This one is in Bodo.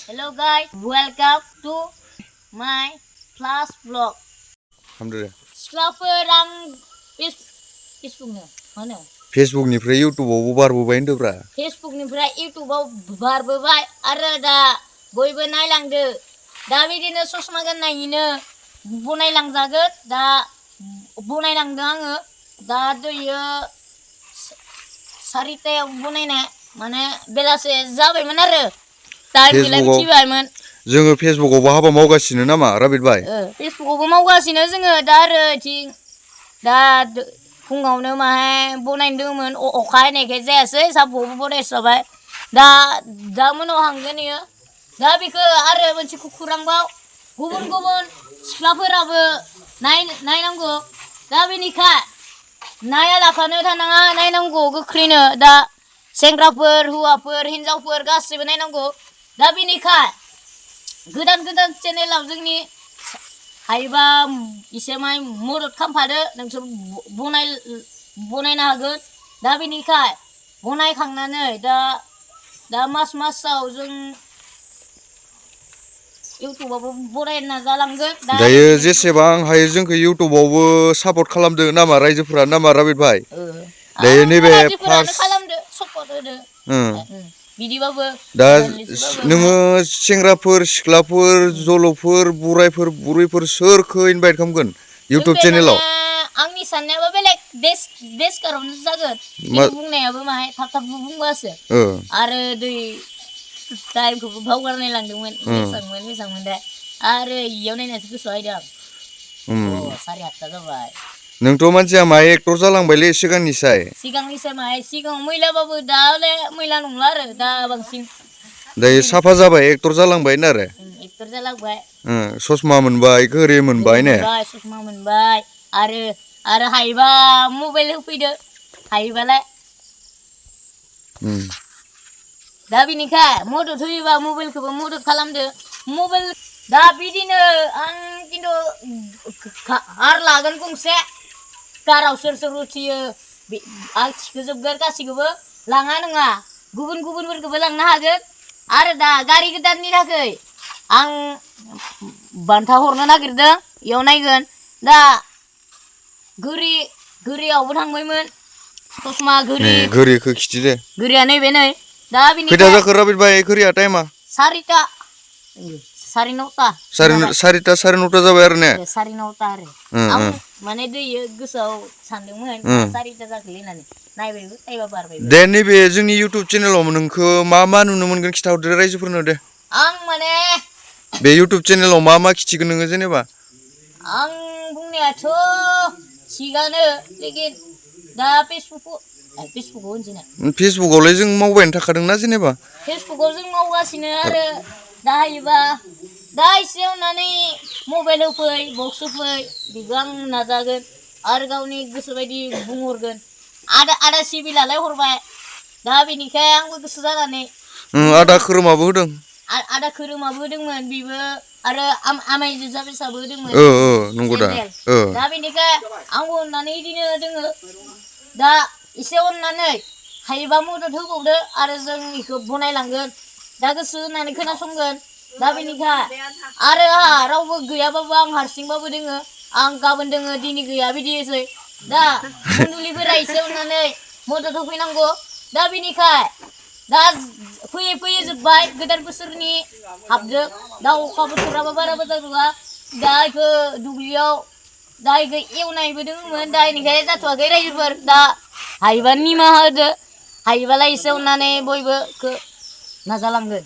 Hello guys, welcome to my class vlog. Alhamdulillah. Siklaफोर आं फेसबुकनो मानो फेसबुकनिफ्राय इउटुबावबो बारबोबाय होनदोब्रा फेसबुकनिफ्राय इउटुबाव बारबोबाय आरो दा बयबो नायलांदो दा बिदिनो ससमा गाननायनिनो बनायलांजागोन दा बनायलांदों आङो दा दोयो 4टायाव बनायनाय माने बेलासे जाबायमोन आरो टाइमखौलाय मिथिबायमोन जोङो फेसबुकआवबो हाबा मावगासिनो नामा राबिट भाई फेसबुकआवबो मावगासिनो जोङो दा आरो इथिं दा फुङावनो माहाय बनायदोंमोन अखा हानायखाय जायासै सानजौफुआवबो बनायस्राबाय दा मोनाव हांगोन इयो दा बेखौ आरो मोनसे खौरांबाव गुबुन गुबुन सिख्लाफोराबो नायनांगौ दा बेनिखाय नायालाफानो थानाङा नायनांगौ गोख्रैनो दा सेंग्राफोर हौवाफोर हिनजावफोर गासैबो नायनांगौ दा बेनिखाय गोदान गोदान चेनेलाव जोंनि हायोबा एसे माय मदद खालामफादो नोंसोर बनायनो हागोन दा बेनिखाय बनायखांनानै दा मासाव जों इउटुबावबो बनायनो नाजालांगोन दायो जेसेबां हायो जोंखौ इउटुबावबो सापर्ट खालामदो नामा रायजोफोरा नामा राबिट भाई दायो नैबे फार्स्ट खालामदो सापर्ट होदो बिदिबाबो दा नोङो सेंग्राफोर सिख्लाफोर जलफोर बोरायफोर बुरैफोर सोरखौ इनभाइट खालामगोन इउटुब चेनेलाव आंनि साननायाबो बेलेग देशकारावनो जागोन बुंनायाबो माहाय थाब बुंबासो आरो टाइमखौबो बावगारनाय लांदोंमोन बेसांमोन दा आरो इयाव नायनासो गोसोआव आयदों आं 8:30 जाबाय नोंथ' मानसिया माहाय एक्टर जालांबायलै सिगांनिसाय माहाय सिगाङाव मैलाबाबो दा मैला नंला आरो दा बांसिन दायो साफा जाबाय एक्टर जालांबाय आरो एक्टर जालांबाय ससमा मोनबाय घरि मोनबाय ने ससमा मोनबाय आरो हायोबा मबाइल होफैदो हायोबालाय दा बेनिखाय मदद होयोबा मबाइलखौबो मदद खालामदो मबाइल दा बिदिनो आं खिन्थु आर लागोन गंसे काराव सोर उथियो आं थिखोजोबगोन गासैखौबो लाङा नङा गुबुनफोरखौबो लांनो हागोन आरो दा गारि गोदाननि थाखाय आं बान्था हरनो नागिरदों इयाव नायगोन दा घरियावबो थांबायमोन ससमा घरिखौ खिथिदे घरिया नैबे नै दा बिनि खैथा जाखो राबिट भाई घरिया टाइमा 4टा 9:30 4टा 9:30 जाबाय आरो ने 9:30 आरो आं माने दैयो गोसोआव सानदोंमोन 4टा जाखोलै होननानै नायबायबो टाइमा बारबाय दे नैबे जोंनि इउटुब चेनेलाव नोंखौ मा नुनो मोनगोन खिथाहरदो रायजोफोरनो दे आं माने बे इउटुब चेनेलाव मा खिथिगोन नोङो जेनेबा आं बुंनायाथ' थिगानो लेकिन दा फेसबुकआव होनसैना फेसबुकआवलाय जों मावबायानो थाखादोंना जेनेबा फेसबुकआव जों मावगासिनो आरो दा हायोबा दा एसे अननानै मबाइल होफै बक्स होफै बेखौ आं नाजागोन आरो गावनि गोसो बायदि बुंहरगोन आदा सिबिलालाय हरबाय दा बेनिखाय आंबो गोसो जानानै आदा खोरोमाबो होदों आदा खोरोमाबो होदोंमोन बेबो आरो आमाय जाबेसाबो होदोंमोन नंगौ दा बेनिखाय आंबो अननानै बिदिनो दोङो दा एसे अननानै हायोबा मदद होबावदो आरो जों बेखौ बनायलांगोन दा गोसो होनानै खोनासंगोन दा बेनिखाय आरो आंहा रावबो गैयाबाबो आं हारसिंबाबो दोङो आं गाबोन दोङो दिनै गैया बिदिसै दा मन्डलिफोरा एसे अननानै मदद होफैनांगौ दा बेनिखाय दा फैयै जोब्बाय गोदान बोसोरनि हाबदो दा अखा बोथोराबो बारा मोजां नङा दा इखौ दुब्लियाव दा इखौ एवनायबो दोङोमोन दा इनिखाय जाथ'वाखै रायजोफोर दा हायोबा निमाहा होदो हायोबालाय एसे अननानै बयबो नाजालांगोन